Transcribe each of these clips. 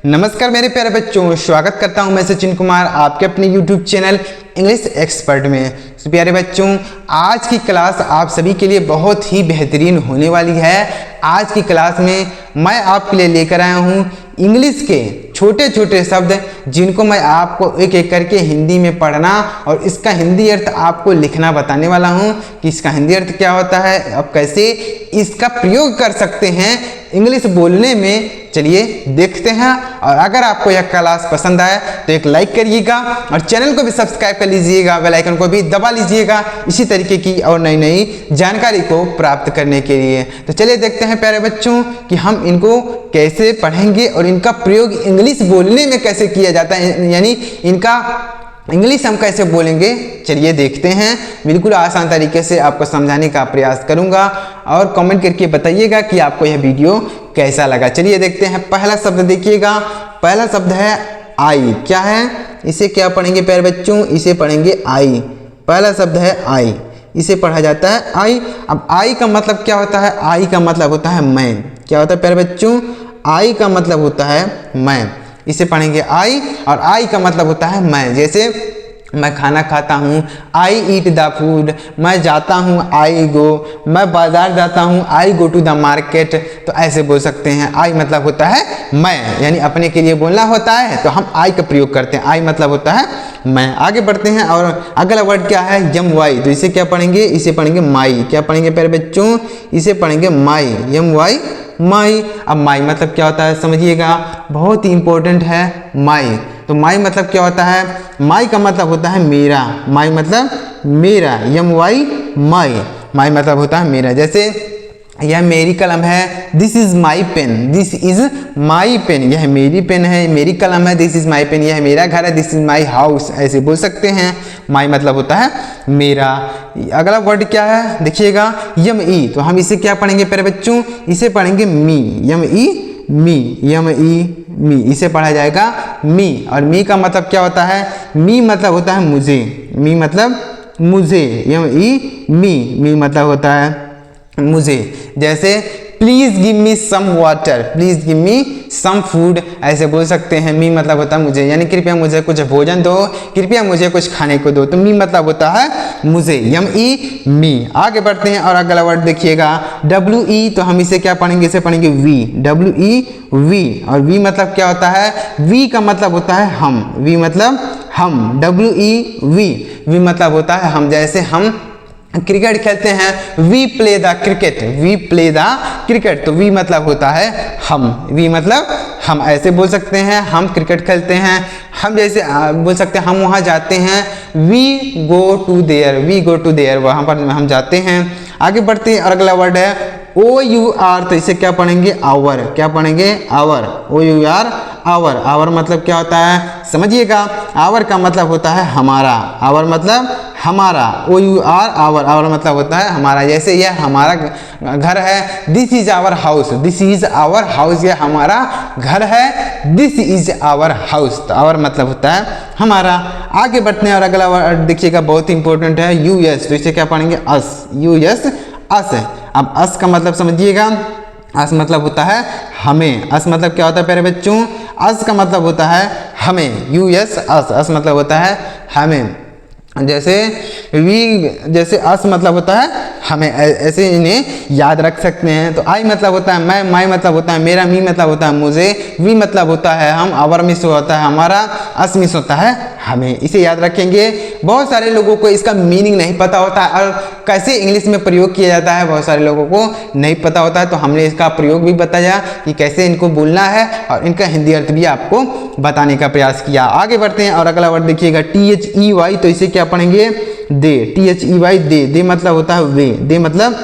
नमस्कार मेरे प्यारे बच्चों, स्वागत करता हूं मैं सचिन कुमार आपके अपने YouTube चैनल इंग्लिश एक्सपर्ट में। तो प्यारे बच्चों, आज की क्लास आप सभी के लिए बहुत ही बेहतरीन होने वाली है। आज की क्लास में मैं आपके लिए लेकर आया हूं इंग्लिश के छोटे छोटे शब्द जिनको मैं आपको एक एक करके हिंदी में पढ़ना और इसका हिंदी अर्थ आपको लिखना बताने वाला हूं कि इसका हिंदी अर्थ क्या होता है, अब कैसे इसका प्रयोग कर सकते हैं इंग्लिश बोलने में। चलिए देखते हैं। और अगर आपको यह क्लास पसंद आए तो एक लाइक करिएगा और चैनल को भी सब्सक्राइब कर लीजिएगा, बेल आइकन को भी दबा लीजिएगा इसी तरीके की और नई नई जानकारी को प्राप्त करने के लिए। तो चलिए देखते हैं प्यारे बच्चों कि हम इनको कैसे पढ़ेंगे और इनका प्रयोग इंग्लिश बोलने में कैसे किया जाता है, यानी इनका इंग्लिश हम कैसे बोलेंगे। चलिए देखते हैं। बिल्कुल आसान तरीके से आपको समझाने का प्रयास करूंगा और कमेंट करके बताइएगा कि आपको यह वीडियो कैसा लगा। चलिए देखते हैं। पहला शब्द देखिएगा, पहला शब्द है आई। क्या है, इसे क्या पढ़ेंगे प्यारे बच्चों, इसे पढ़ेंगे आई। पहला शब्द है आई, इसे पढ़ा जाता है आई। अब आई का मतलब क्या होता है, आई का मतलब होता है मैं। क्या होता है प्यारे बच्चों, आई का मतलब होता है मैं। इसे पढ़ेंगे आई और आई का मतलब होता है मैं। जैसे मैं खाना खाता हूँ, आई ईट द फूड। मैं जाता हूँ, आई गो। मैं बाजार जाता हूँ, आई गो टू द मार्केट। तो ऐसे बोल सकते हैं। आई मतलब होता है मैं, यानी अपने के लिए बोलना होता है तो हम आई का प्रयोग करते हैं। आई मतलब होता है मैं। आगे बढ़ते हैं और अगला वर्ड क्या है, यम वाई। तो इसे क्या पढ़ेंगे, इसे पढ़ेंगे माई। क्या पढ़ेंगे प्यारे बच्चों, इसे पढ़ेंगे माई, यम वाई माई। अब माई मतलब क्या होता है समझिएगा, बहुत ही इंपॉर्टेंट है माई। तो माई मतलब क्या होता है, माई का मतलब होता है मेरा। माई मतलब मेरा, यम वाई माई। माई मतलब होता है मेरा। जैसे यह मेरी कलम है, this is my pen, this is my pen. यह मेरी पेन है, मेरी कलम है, दिस इज माई पेन। यह मेरा घर है, दिस इज माई हाउस। ऐसे बोल सकते हैं। माई मतलब होता है मेरा। अगला वर्ड क्या है देखिएगा, यम ई। तो हम इसे क्या पढ़ेंगे प्यारे बच्चों, इसे पढ़ेंगे मी, यम ई मी, यम ई मी। इसे पढ़ा जाएगा मी। और मी का मतलब क्या होता है, मी मतलब होता है मुझे। मी मतलब मुझे, यम ई मी। मी मतलब होता है मुझे। जैसे please give me some water, please give me some food. ऐसे बोल सकते हैं। मी मतलब होता है मुझे, यानी कृपया मुझे कुछ भोजन दो, कृपया मुझे कुछ खाने को दो। तो मी मतलब होता है मुझे, यम ई मी। आगे बढ़ते हैं और अगला वर्ड देखिएगा, डब्ल्यू ई। तो हम इसे क्या पढ़ेंगे, इसे पढ़ेंगे वी, डब्ल्यू ई वी। और वी मतलब क्या होता है, वी का मतलब होता है हम। वी मतलब हम, डब्ल्यू ई वी। वी मतलब होता है हम। जैसे हम क्रिकेट खेलते हैं, we play the cricket, we play the cricket. तो वी मतलब होता है हम, वी मतलब हम। ऐसे बोल सकते हैं, हम क्रिकेट खेलते हैं। हम जैसे बोल सकते हैं, हम वहाँ जाते हैं, we go to there, we go to there, वहाँ पर हम जाते हैं। आगे बढ़ते हैं और अगला वर्ड है ओ यू आर। तो इसे क्या पढ़ेंगे, आवर। क्या पढ़ेंगे, our, O U R our. Our मतलब क्या होता है समझिएगा, आवर का मतलब होता है हमारा। आवर मतलब हमारा, O U R our. Our मतलब होता है हमारा। जैसे यह हमारा घर है, this is our house, this is our house. यह हमारा घर है, दिस इज आवर हाउस। तो आवर मतलब होता है हमारा। आगे बढ़ते हैं और अगला वर्ड देखिएगा, बहुत इंपॉर्टेंट है, यू एस। तो इसे क्या पढ़ेंगे, अस, यू एस अस। अब अस का मतलब समझिएगा, अस मतलब होता है हमें। अस मतलब क्या होता है प्यारे बच्चों, अस का मतलब होता है हमें, यू एस अस। अस मतलब होता है हमें। जैसे वी, जैसे अस मतलब होता है हमें, ऐसे इन्हें याद रख सकते हैं। तो आई मतलब होता है मैं, माई मतलब होता है मेरा, मी मतलब होता है मुझे, वी मतलब होता है हम, आवर मिस होता है हमारा, अस मिस होता है हमें। इसे याद रखेंगे। बहुत सारे लोगों को इसका मीनिंग नहीं पता होता है और कैसे इंग्लिश में प्रयोग किया जाता है बहुत सारे लोगों को नहीं पता होता है। तो हमने इसका प्रयोग भी बताया कि कैसे इनको बोलना है और इनका हिंदी अर्थ भी आपको बताने का प्रयास किया। आगे बढ़ते हैं और अगला वर्ड देखिएगा, टी एच ई वाई। तो इसे क्या पढ़ेंगे, they, T H E Y they. They मतलब होता है वे, दे मतलब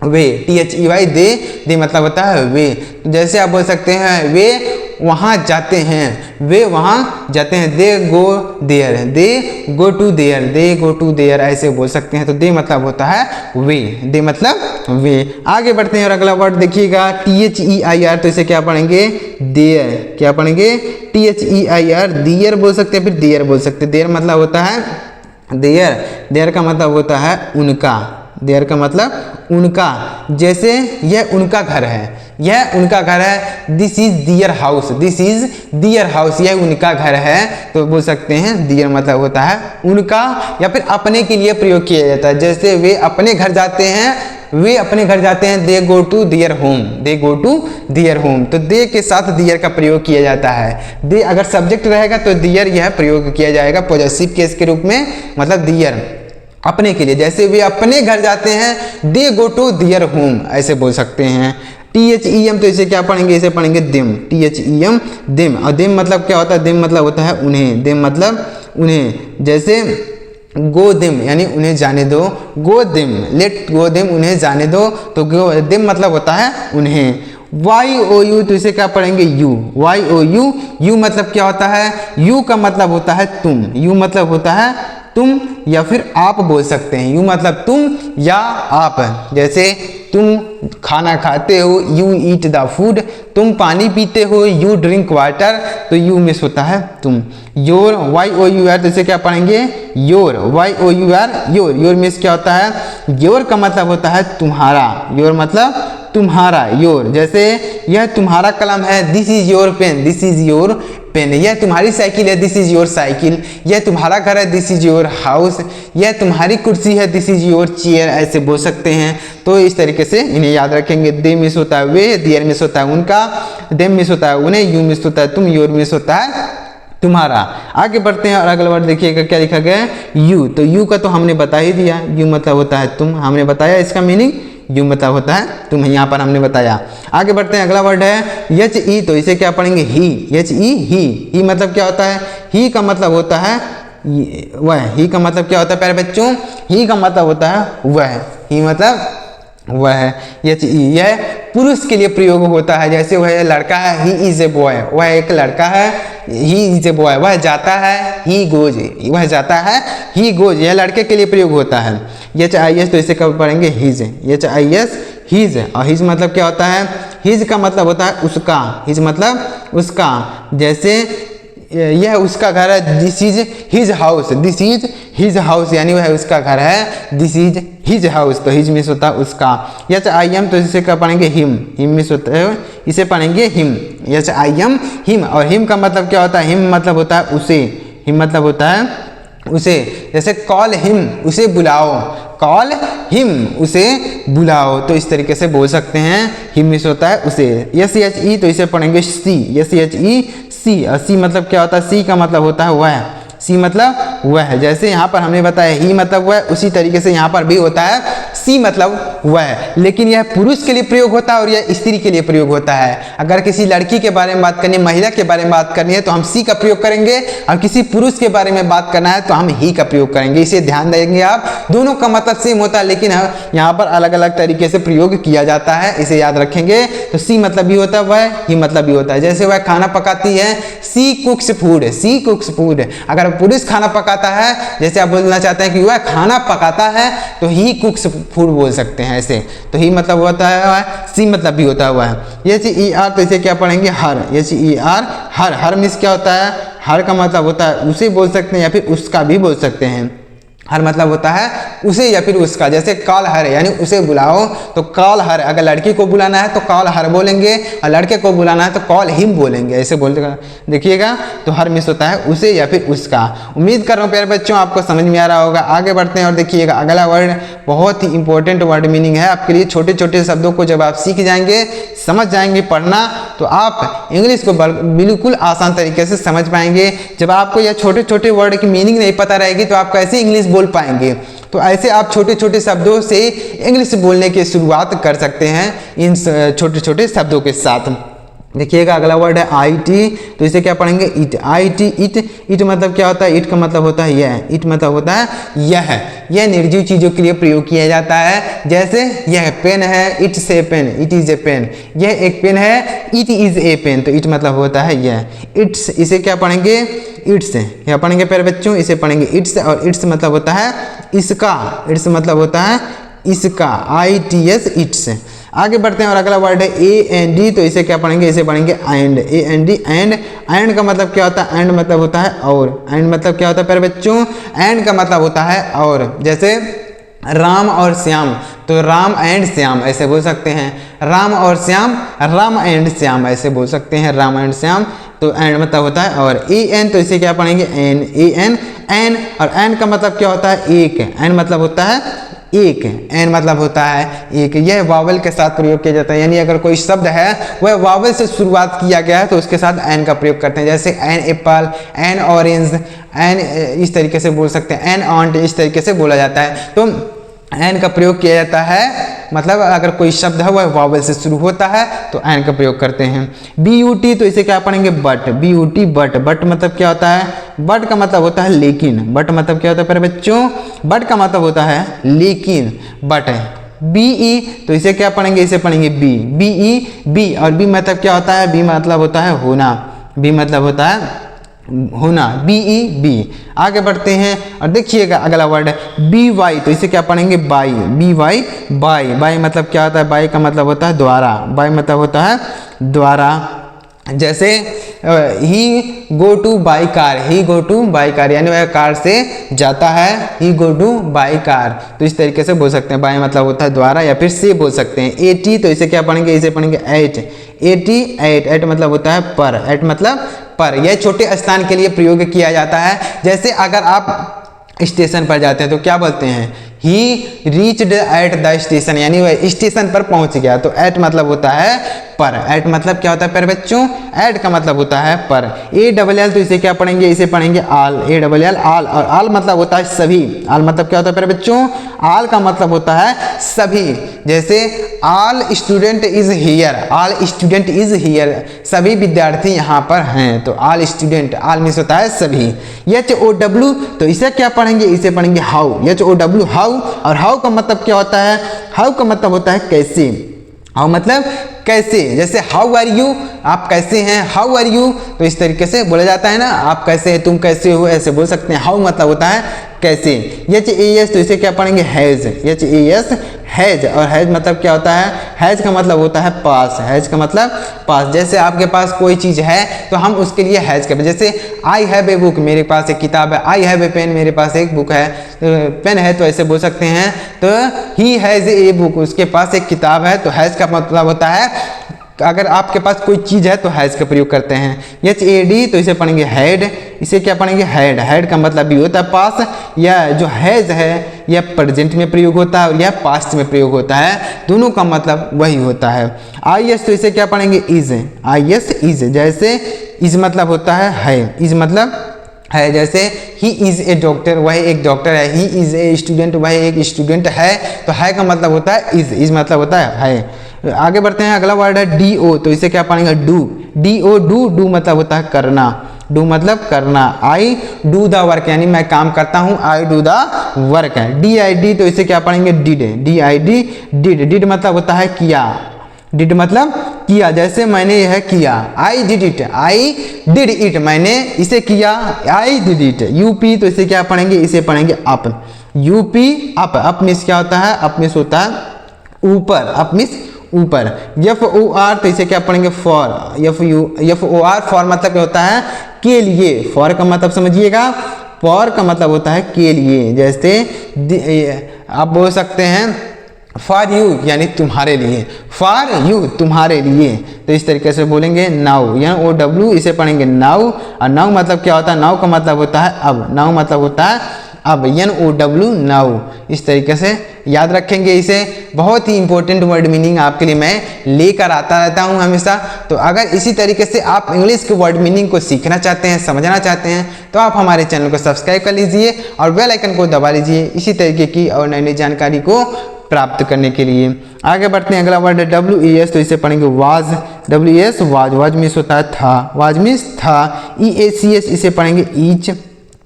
वे, T H E Y they. They मतलब होता है वे। जैसे आप बोल सकते हैं, वे वहाँ जाते हैं, वे वहाँ जाते हैं, they go there, they go to there, they go to there. ऐसे बोल सकते हैं। तो दे मतलब होता है वे, दे मतलब वे। आगे बढ़ते हैं और अगला वर्ड देखिएगा, T H E I R. तो इसे क्या पढ़ेंगे, देयर। क्या पढ़ेंगे, T H E I R, their बोल सकते हैं, फिर देयर बोल सकते हैं। देयर मतलब होता है देयर, देयर का मतलब होता है उनका, देयर का मतलब उनका, जैसे यह उनका घर है, यह उनका घर है। This is their house, this is their house, यह उनका घर है। तो बोल सकते हैं दियर मतलब होता है उनका, या फिर अपने के लिए प्रयोग किया जाता है। जैसे वे अपने घर जाते हैं, वे अपने घर जाते हैं, they go to their home, they go to their home. तो दे के साथ दियर का प्रयोग किया जाता है। दे अगर सब्जेक्ट रहेगा तो दियर यह प्रयोग किया जाएगा पॉजेसिव केस के रूप में, मतलब दियर अपने के लिए। जैसे वे अपने घर जाते हैं, they go to their home, ऐसे बोल सकते हैं। THEM तो इसे क्या पढ़ेंगे, इसे पढ़ेंगे दिम, THEM दिम। और दिम मतलब क्या होता है, दिम मतलब होता है उन्हें, दिम मतलब उन्हें। जैसे गो दिम यानी उन्हें जाने दो, गो दिम, लेट गो दिम, उन्हें जाने दो। तो गो दिम मतलब होता है उन्हें। YOU तो इसे क्या पढ़ेंगे, यू, YOU, यू मतलब क्या होता है, यू का मतलब होता है तुम, यू मतलब होता है तुम या फिर आप बोल सकते हैं। यू मतलब तुम या आप। जैसे तुम खाना खाते हो, यू ईट द फूड, तुम पानी पीते हो, यू ड्रिंक वाटर, तो यू मिस होता है तुम। योर, YOUR तो इसे क्या पढ़ेंगे, your, YOUR, your, your miss क्या होता है, योर का मतलब होता है तुम्हारा, योर मतलब तुम्हारा, योर। जैसे यह तुम्हारा कलम है, this is your pen, this is your pen. यह तुम्हारी साइकिल है, दिस इज योर साइकिल। यह तुम्हारा घर है, दिस इज योर हाउस। यह तुम्हारी कुर्सी है, दिस इज योर चेयर, ऐसे बोल सकते हैं। तो इस तरीके से इन्हें याद रखेंगे। दे मिस होता है वे, दियर मिस होता है उनका, देम मिस होता है उन्हें, यू मिस होता है तुम, योर मिस होता है तुम्हारा। आगे बढ़ते हैं और अगला वर्ड देखिएगा क्या लिखा गया है, यू। तो यू का तो हमने बता ही दिया, यू मतलब होता है तुम, हमने बताया इसका मीनिंग, यू मतलब होता है तुम, यहाँ पर हमने बताया। आगे बढ़ते हैं, अगला वर्ड है HE। तो इसे क्या पढ़ेंगे, ही, HE, ही मतलब क्या होता है, ही का मतलब होता है वह, ही का मतलब क्या होता है प्यारे बच्चों, ही का मतलब होता है वह, ही मतलब वह है। HE यह पुरुष के लिए प्रयोग होता है। जैसे वह लड़का है, ही इज ए बॉय, वह एक लड़का है, ही इज ए बॉय, वह जाता है, ही गोज, वह जाता है, ही गोज, यह लड़के के लिए प्रयोग होता है। HIS तो इसे कब पढ़ेंगे, हिज, HIS हिज। और हिज मतलब क्या होता है, हिज का मतलब होता है उसका, हिज मतलब उसका। जैसे यह उसका घर है, this is his house, this is his house यानी वह उसका घर है, दिस इज हिज हाउस। तो हिज मिस होता है उसका। HIM तो इसे क्या पढ़ेंगे, हिम, हिम मिस होता है, इसे पढ़ेंगे हिम, HIM हिम। और हिम का मतलब क्या होता है, हिम मतलब होता है उसे, हिम मतलब होता है उसे। जैसे कॉल हिम, उसे बुलाओ, कॉल हिम, उसे बुलाओ। तो इस तरीके से बोल सकते हैं, हिम मिस होता है उसे। SHE तो इसे पढ़ेंगे सी, SHE सी। और सी मतलब क्या होता है, सी का मतलब होता है वह, सी मतलब वह। जैसे यहाँ पर हमने बताया ही मतलब वह, उसी तरीके से यहाँ पर भी होता है सी मतलब वह, लेकिन यह पुरुष के लिए प्रयोग होता है और यह स्त्री के लिए प्रयोग होता है। अगर किसी लड़की के बारे में बात करनी है, महिला के बारे में बात करनी है तो हम सी का प्रयोग करेंगे, और किसी पुरुष के बारे में बात करना है तो हम ही का प्रयोग करेंगे। इसे ध्यान देंगे आप, दोनों का मतलब सेम होता है लेकिन यहाँ पर अलग अलग तरीके से प्रयोग किया जाता है, इसे याद रखेंगे। तो सी मतलब भी होता है वह, ही मतलब भी होता है। जैसे वह खाना पकाती है, सी कुक्स फूड, सी कुक्स फूड। अगर पुरुष खाना पकाता है, जैसे आप बोलना चाहते हैं कि वह खाना पकाता है, तो ही कुक्स फूड बोल सकते हैं ऐसे। तो ही मतलब होता है, सी मतलब भी होता हुआ है। HER तो इसे क्या पढ़ेंगे, हर, HER हर। हर मीन्स क्या होता है, हर का मतलब होता है उसे बोल सकते हैं या फिर उसका भी बोल सकते हैं। हर मतलब होता है उसे या फिर उसका। जैसे कॉल हर यानी उसे बुलाओ, तो कॉल हर। अगर लड़की को बुलाना है तो कॉल हर बोलेंगे, और लड़के को बुलाना है तो कॉल हिम बोलेंगे, ऐसे बोलते देखिएगा। तो हर मिस होता है उसे या फिर उसका। उम्मीद कर रहा हूँ प्यारे बच्चों आपको समझ में आ रहा होगा। आगे बढ़ते हैं और देखिएगा अगला वर्ड बहुत ही इंपॉर्टेंट वर्ड मीनिंग है आपके लिए। छोटे छोटे शब्दों को जब आप सीख जाएंगे, समझ जाएंगे पढ़ना, तो आप इंग्लिश को बिल्कुल आसान तरीके से समझ पाएंगे। जब आपको यह छोटे छोटे वर्ड की मीनिंग नहीं पता रहेगी तो आप कैसे इंग्लिश बोल पाएंगे। तो ऐसे आप छोटे छोटे शब्दों से इंग्लिश बोलने की शुरुआत कर सकते हैं, इन छोटे छोटे शब्दों के साथ। देखिएगा अगला वर्ड है IT। तो इसे क्या पढ़ेंगे, इट, IT इट। इट मतलब क्या होता है, इट का मतलब होता है यह, इट मतलब होता है यह निर्जीव चीजों के लिए प्रयोग किया जाता है। जैसे यह पेन है, it's a pen, it is a pen. यह एक पेन है, इट इज ए पेन। तो इट मतलब होता है यह, इट्स। इसे क्या पढ़ेंगे, इट्स। क्या पढ़ेंगे प्यारे बच्चों, इसे पढ़ेंगे इट्स। और इट्स मतलब होता है इसका, इट्स मतलब होता है इसका, ITS इट्स। आगे बढ़ते हैं और अगला वर्ड है AND। तो इसे क्या पढ़ेंगे, इसे पढ़ेंगे एंड, AND एंड। एंड का मतलब क्या होता है, एंड मतलब होता है और। एंड मतलब क्या होता है प्यारे बच्चों, एंड का मतलब होता है और। जैसे राम और श्याम, तो राम एंड श्याम ऐसे बोल सकते हैं। राम और श्याम, राम एंड श्याम ऐसे बोल सकते हैं, राम एंड श्याम। तो एंड मतलब होता है और ए एन, तो इसे क्या पढ़ेंगे एन, ए एन, एन। और एन का मतलब क्या होता है एक, एन मतलब होता है एक, एन मतलब होता है एक। यह वावल के साथ प्रयोग किया जाता है, यानी अगर कोई शब्द है वह वावल से शुरुआत किया गया है तो उसके साथ एन का प्रयोग करते हैं। जैसे an apple, an orange, an इस तरीके से बोल सकते हैं, एन ऑन्ट इस तरीके से बोला जाता है। तो एन का प्रयोग किया जाता है, मतलब अगर कोई शब्द है वह वावल से शुरू होता है तो एन का प्रयोग करते हैं। बी यू टी, तो इसे क्या पढ़ेंगे but, B U T but. But मतलब क्या होता है, बट का मतलब होता है लेकिन। बट मतलब क्या होता है प्यारे बच्चों, बट का मतलब होता है लेकिन, बट है। बी ई, तो इसे क्या पढ़ेंगे, इसे पढ़ेंगे बी, बी ई बी। और बी मतलब क्या होता है, बी मतलब होता है होना, बी मतलब होता है होना, बी ई बी। आगे बढ़ते हैं और देखिएगा अगला वर्ड है बी वाई, तो इसे क्या पढ़ेंगे by, B Y by. By मतलब क्या होता है, बाई का मतलब होता है द्वारा, बाई मतलब होता है द्वारा। जैसे he go to by car, he go to by car, यानी वह कार से जाता है, he go to by car. तो इस तरीके से बोल सकते हैं, बाई मतलब होता है द्वारा या फिर से बोल सकते हैं। एटी, तो इसे क्या पढ़ेंगे, इसे पढ़ेंगे एट, एटी एट, एट मतलब होता है पर, एट मतलब पर। यह छोटे स्थान के लिए प्रयोग किया जाता है। जैसे अगर आप स्टेशन पर जाते हैं तो क्या बोलते हैं, ही रीच्ड एट द स्टेशन, यानी वह स्टेशन पर पहुंच गया। तो एट मतलब होता है पर, एट मतलब क्या होता है पर बच्चों, एट का मतलब होता है पर। ए डबल एल, तो इसे क्या पढ़ेंगे, इसे पढ़ेंगे आल, ए डबल एल आल। और आल मतलब होता है सभी, आल मतलब क्या होता है पर बच्चों, आल का मतलब होता है सभी। जैसे all student is here, all student is here, सभी विद्यार्थी यहाँ पर हैं। तो आल स्टूडेंट, आल मीन्स होता है सभी। एच ओ डब्ल्यू, तो इसे क्या पढ़ेंगे, इसे पढ़ेंगे how, H O W how. और हाउ का मतलब क्या होता है, हाउ का मतलब होता है कैसे, हाउ मतलब कैसे। जैसे हाउ आर यू, आप कैसे हैं, हाउ आर यू, तो इस तरीके से बोला जाता है ना, आप कैसे हैं, तुम कैसे हो, ऐसे बोल सकते हैं। हाउ मतलब होता है कैसे। एच ए एस, तो इसे क्या पढ़ेंगे has, H A S has. और हैज मतलब क्या होता है, हैज का मतलब होता है पास, हैज का मतलब पास। जैसे आपके पास कोई चीज़ है तो हम उसके लिए हैज करते हैं। जैसे आई हैव ए बुक, मेरे पास एक किताब है, आई हैव ए पेन, मेरे पास एक बुक है, पेन है, तो ऐसे बोल सकते हैं। तो ही हैज़ ए बुक, उसके पास एक किताब है। तो हैज का मतलब होता है अगर आपके पास कोई चीज़ है तो हैज का प्रयोग करते हैं। एच ए डी, तो इसे पढ़ेंगे हैड, इसे क्या पढ़ेंगे हैड। हैड का मतलब भी होता है पास, या जो हैज है यह प्रेजेंट में प्रयोग होता है और यह पास्ट में प्रयोग होता है, दोनों का मतलब वही होता है। आई एस, तो इसे क्या पढ़ेंगे इज, आई एस इज। जैसे इज मतलब होता है, इज मतलब है। जैसे ही इज़ ए डॉक्टर, वह एक डॉक्टर है। ही इज़ ए स्टूडेंट, वह एक स्टूडेंट है। तो है का मतलब होता है इज, इज मतलब होता है। आगे बढ़ते हैं, अगला वर्ड है डी ओ, तो इसे क्या पढ़ेंगे do, D O do, do मतलब होता है करना, डू मतलब करना। आई डू द वर्क, यानी मैं काम करता हूँ, आई डू द वर्क है। डी आई डी, तो इसे क्या पढ़ेंगे did, D I D did, did मतलब होता है किया, डिड मतलब किया। जैसे मैंने यह किया, I did it, I did it, मैंने इसे किया, आई डिड इट। यूपी, तो इसे क्या पढ़ेंगे, इसे पढ़ेंगे up, U P up. Up means क्या होता है, अप मीन्स होता है ऊपर, अप मीन्स ऊपर। एफ ओ आर, तो इसे क्या पढ़ेंगे for, F O R, for मतलब क्या होता है के लिए। फॉर का मतलब समझिएगा, फॉर का मतलब होता है के लिए। जैसे आप बोल सकते हैं फॉर यू, यानी तुम्हारे लिए, फॉर यू तुम्हारे लिए। तो इस तरीके से बोलेंगे नाउ, यानी ओ डब्ल्यू, इसे पढ़ेंगे नाउ। और नाउ मतलब क्या होता है, नाउ का मतलब होता है अब, नाउ मतलब होता है अब, एन ओ डब्ल्यू नाउ। इस तरीके से याद रखेंगे इसे। बहुत ही इंपॉर्टेंट वर्ड मीनिंग आपके लिए मैं लेकर आता रहता हूं हमेशा। तो अगर इसी तरीके से आप इंग्लिश के वर्ड मीनिंग को सीखना चाहते हैं, समझना चाहते हैं, तो आप हमारे चैनल को सब्सक्राइब कर लीजिए और बेल आइकन को दबा लीजिए इसी तरीके की और नई नई जानकारी को प्राप्त करने के लिए। आगे बढ़ते हैं, अगला वर्ड है डब्ल्यू ई एस, तो इसे पढ़ेंगे was, W S was, was means होता है था, वाज मीन्स था। ई ए सी एच, इसे पढ़ेंगे each,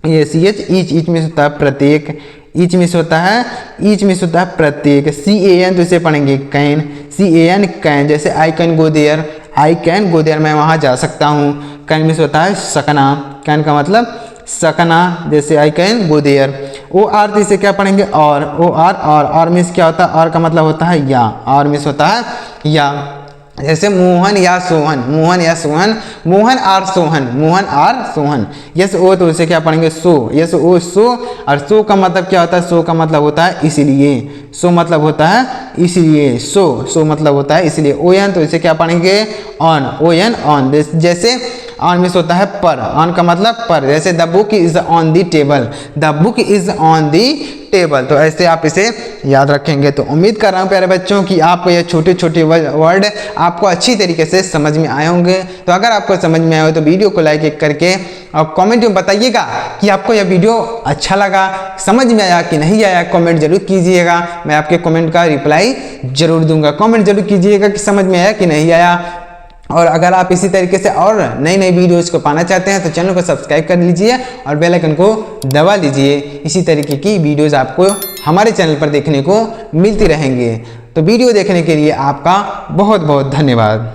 A C H each, each means होता है प्रत्येक, ईच मीन्स होता है, ईच मीन्स होता है प्रत्येक। सी ए एन, तो इसे पढ़ेंगे can, C A N can. जैसे I can go there, I can go there, मैं वहाँ जा सकता हूँ। कैन मीन्स होता है सकना, कैन का मतलब सकना। जैसे I can go there. O R, तो इसे क्या पढ़ेंगे और, ओ आर, और मीन्स क्या होता है, और का मतलब होता है या, और मीन्स होता है या। जैसे मोहन या सोहन, मोहन या Sohan, Mohan or Sohan, Mohan or Sohan. Yes O तो इसे क्या पढ़ेंगे सो, यस ओ सो। और सो का मतलब क्या होता है, सो का मतलब होता है इसलिए, सो मतलब होता है इसलिए, सो सो मतलब होता है इसलिए। ओयन तो इसे क्या पढ़ेंगे ऑन, ओयन ऑन। जैसे ऑन मिस होता है पर, ऑन का मतलब पर। जैसे the book is on the table, the book is on the table. तो ऐसे आप इसे याद रखेंगे। तो उम्मीद कर रहा हूँ प्यारे बच्चों कि आपको ये छोटे छोटे वर्ड आपको अच्छी तरीके से समझ में आए होंगे। तो अगर आपको समझ में आए हो तो वीडियो को लाइक करके और कमेंट में बताइएगा कि आपको यह वीडियो अच्छा लगा, समझ में आया कि नहीं आया। कमेंट जरूर कीजिएगा, मैं आपके कमेंट का रिप्लाई जरूर दूंगा। कमेंट जरूर कीजिएगा कि समझ में आया कि नहीं आया। और अगर आप इसी तरीके से और नई नई वीडियोज़ को पाना चाहते हैं तो चैनल को सब्सक्राइब कर लीजिए और बेल आइकन को दबा लीजिए। इसी तरीके की वीडियोज़ आपको हमारे चैनल पर देखने को मिलती रहेंगे। तो वीडियो देखने के लिए आपका बहुत बहुत धन्यवाद।